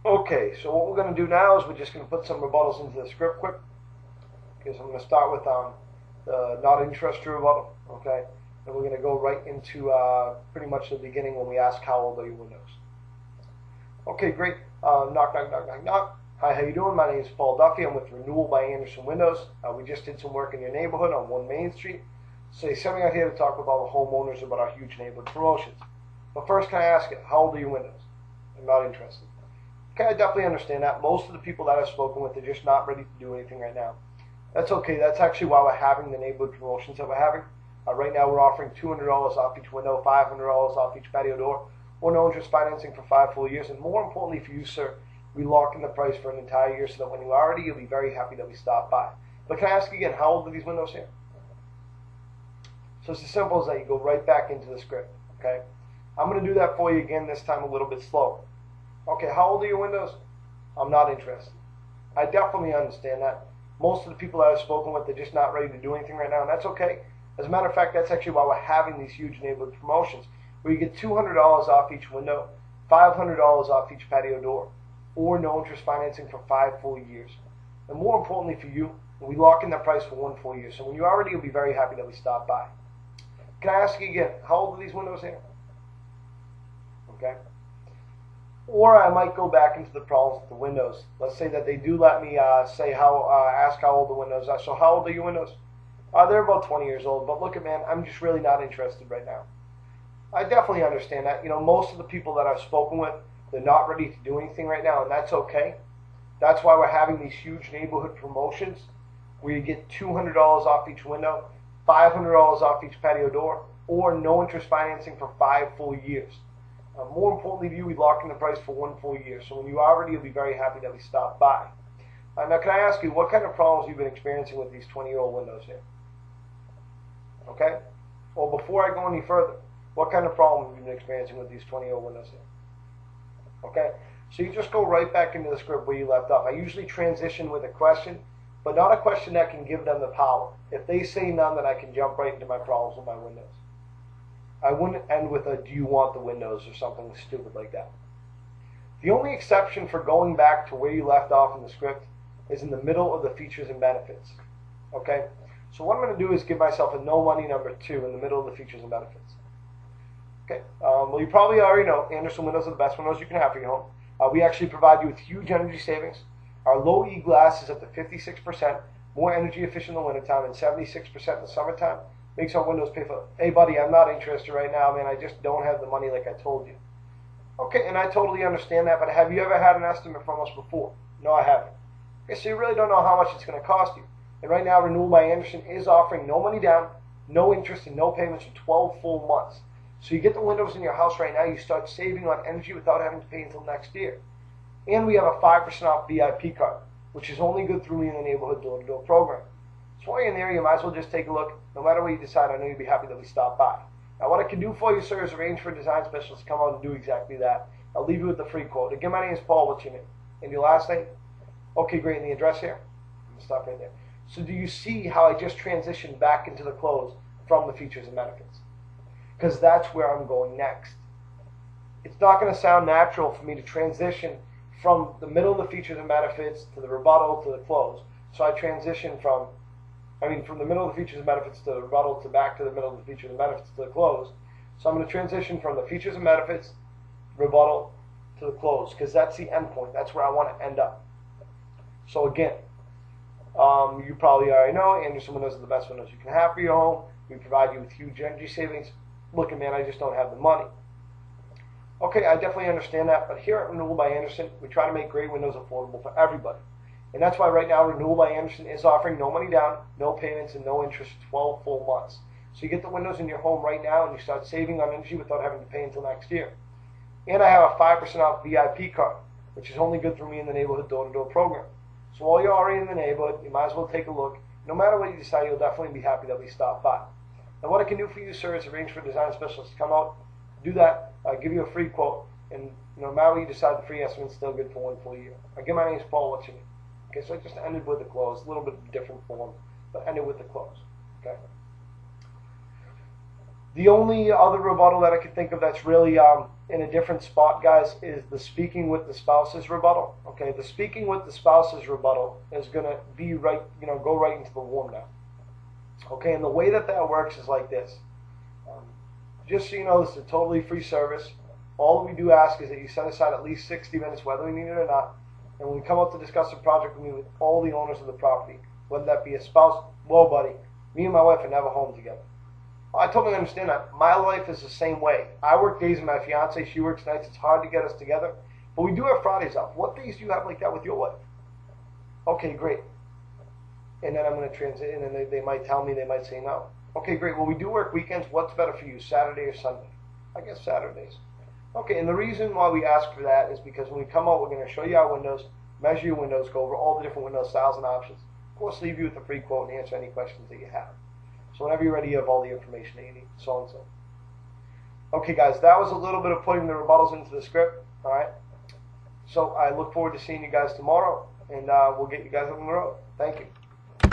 Okay, so what we're going to do now is we're just going to put some rebuttals into the script quick. Okay, so I'm going to start with the not interested rebuttal. Okay, and we're going to go right into pretty much the beginning when we ask how old are your windows. Okay, great. Knock, knock, knock, knock, knock. Hi, how you doing? My name is Paul Duffy. I'm with Renewal by Anderson Windows. We just did some work in your neighborhood on 1 Main Street. So you sent me out here to talk with all the homeowners about our huge neighborhood promotions. But first, can I ask you, how old are your windows? I'm not interested. Okay, I definitely understand that. Most of the people that I've spoken with are just not ready to do anything right now. That's okay. That's actually why we're having the neighborhood promotions that we're having. Right now, we're offering $200 off each window, $500 off each patio door, or no interest financing for 5 full years. And more importantly for you, sir, we lock in the price for an entire year so that when you are ready, you'll be very happy that we stopped by. But can I ask you again, how old are these windows here? So it's as simple as that. You go right back into the script, okay? I'm going to do that for you again, this time a little bit slower. Okay, how old are your windows? I'm not interested. I definitely understand that. Most of the people that I've spoken with, they're just not ready to do anything right now, and that's okay. As a matter of fact, that's actually why we're having these huge neighborhood promotions, where you get $200 off each window, $500 off each patio door, or no interest financing for 5 full years. And more importantly for you, we lock in that price for 1 full year. So when you're ready, you'll be very happy that we stopped by. Can I ask you again, how old are these windows here? Okay. Or I might go back into the problems with the windows. Let's say that they do let me ask how old the windows are. So how old are your windows? They're about 20 years old. But look, man, I'm just really not interested right now. I definitely understand that. You know, most of the people that I've spoken with, they're not ready to do anything right now, and that's okay. That's why we're having these huge neighborhood promotions where you get $200 off each window, $500 off each patio door, or no interest financing for 5 full years. More importantly to you, we lock in the price for 1 full year. So when you are ready, you'll be very happy that we stopped by. Now, can I ask you, what kind of problems you've been experiencing with these 20-year-old windows here? Okay? Well, before I go any further, what kind of problems have you been experiencing with these 20-year-old windows here? Okay? So you just go right back into the script where you left off. I usually transition with a question, but not a question that can give them the power. If they say none, then I can jump right into my problems with my windows. I wouldn't end with a, do you want the windows, or something stupid like that. The only exception for going back to where you left off in the script is in the middle of the features and benefits. Okay? So what I'm going to do is give myself a no money number 2 in the middle of the features and benefits. Okay? Well, you probably already know Anderson windows are the best windows you can have for your home. We actually provide you with huge energy savings. Our low E glass is up to 56% more energy efficient in the wintertime and 76% in the summertime. Makes our windows pay for. Hey, buddy, I'm not interested right now, man. I just don't have the money like I told you. Okay, and I totally understand that, but have you ever had an estimate from us before? No, I haven't. Okay, so you really don't know how much it's going to cost you. And right now, Renewal by Anderson is offering no money down, no interest, and no payments for 12 full months. So you get the windows in your house right now, you start saving on energy without having to pay until next year. And we have a 5% off VIP card, which is only good through me in the neighborhood door-to-door program. So while you're in there, you might as well just take a look. No matter what you decide, I know you'll be happy that we stopped by. Now, what I can do for you, sir, is arrange for a design specialist to come out and do exactly that. I'll leave you with the free quote. Again, my name is Paul. What's your name? And your last name? Okay, great. And the address here? I'm going to stop right there. So do you see how I just transitioned back into the close from the features and benefits? Because that's where I'm going next. It's not going to sound natural for me to transition from the middle of the features and benefits to the rebuttal to the close. So I transition from the middle of the features and benefits to the rebuttal to back to the middle of the features and benefits to the close. So I'm going to transition from the features and benefits, rebuttal, to the close, because that's the end point. That's where I want to end up. So again, you probably already know, Anderson Windows are the best windows you can have for your home. We provide you with huge energy savings. Look, man, I just don't have the money. Okay, I definitely understand that, but here at Renewal by Anderson, we try to make great windows affordable for everybody. And that's why right now Renewal by Anderson is offering no money down, no payments, and no interest for 12 full months. So you get the windows in your home right now and you start saving on energy without having to pay until next year. And I have a 5% off VIP card, which is only good through me in the neighborhood door-to-door program. So while you're already in the neighborhood, you might as well take a look. No matter what you decide, you'll definitely be happy that we stopped by. Now what I can do for you, sir, is arrange for a design specialist to come out, do that, give you a free quote, and no matter what you decide, the free estimate is still good for 1 full year. Again, my name is Paul. What's your name? Okay, so I just ended with the close, a little bit different form, but ended with the close. Okay. The only other rebuttal that I could think of that's really in a different spot, guys, is the speaking with the spouse's rebuttal. Okay, the speaking with the spouse's rebuttal is going to be right, go right into the warm now. Okay, and the way that works is like this. Just so you know, this is a totally free service. All we do ask is that you set aside at least 60 minutes, whether we need it or not. And when we come up to discuss the project, we meet with all the owners of the property, whether that be a spouse. Well, buddy, me and my wife are never home together. I totally understand that. My life is the same way. I work days with my fiance. She works nights. It's hard to get us together. But we do have Fridays off. What days do you have like that with your wife? Okay, great. And then I'm going to transit, and then they might tell me, they might say no. Okay, great. Well, we do work weekends. What's better for you, Saturday or Sunday? I guess Saturdays. Okay, and the reason why we ask for that is because when we come out, we're going to show you our windows, measure your windows, go over all the different window styles and options. Of course, leave you with a free quote and answer any questions that you have. So whenever you're ready, you have all the information that you need, so and so. Okay, guys, that was a little bit of putting the rebuttals into the script, all right? So I look forward to seeing you guys tomorrow, and we'll get you guys on the road. Thank you.